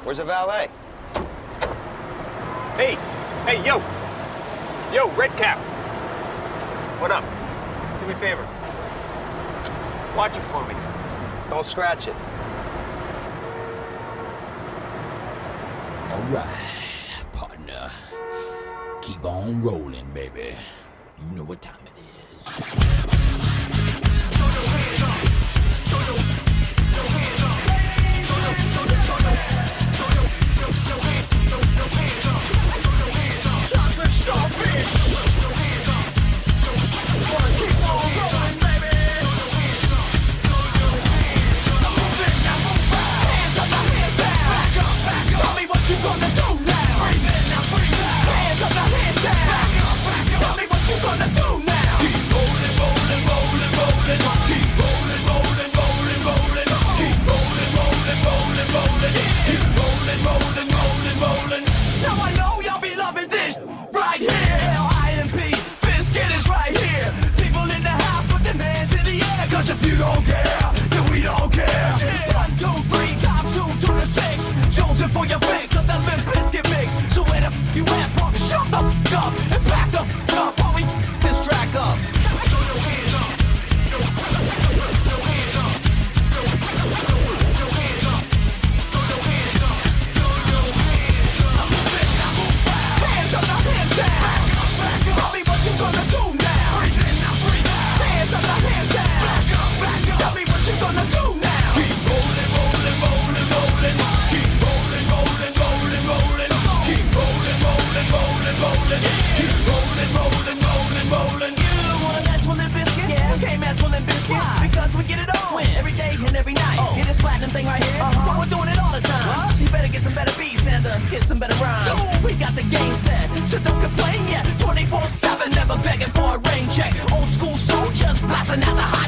Where's the valet? Hey, yo! Yo, Redcap! What up? Do me a favor. Watch it for me. Don't scratch it. All right, partner. Keep on rolling, baby. You know what time it is. Chocolate starfish. Wanna keep on rolling, baby. Hands up, now hands down. Back up, back up. Tell me what you gonna do now. Breathe in, now breathe out. Hands up, now hands down. Back up, back up. Tell me what you gonna do now. Keep rolling, rolling, rolling, rolling. Keep rolling, rolling, rolling, rolling. Keep rolling, rolling, rolling, rolling. Keep rolling, rolling, rolling, rolling. Now I know y'all be loving this right here. L-I-M-P, Biscuit is right here. People in the house, put their hands in the air. Cause if you don't care, then we don't care. 1, 2, 3 times 2 to the 6. Jonesing for your fix of the Limp Biscuit mix. So where the you at, punk? Shut the up and back the up while we this track up. Hands up, now hands down. Tell me what you gonna do now. Hands up, now hands down. Tell me what you gonna do now. Keep rolling, rolling, rolling, rolling. Keep rolling, rolling, rolling, rolling. Keep rolling, rolling, rolling, rolling. Keep rolling, rolling, rolling, rolling. You wanna mess with Limp Biscuit? Yeah, we can't mess with Limp Biscuit. Why? Because we get it on every day and every night. Hear this platinum thing right here? Well, we're doing it all the time. So you better get some better beats and get some better rhymes. We got the game set, so don't complain yet. 24/7, never begging for a rain check. Old school soldiers blasting out the high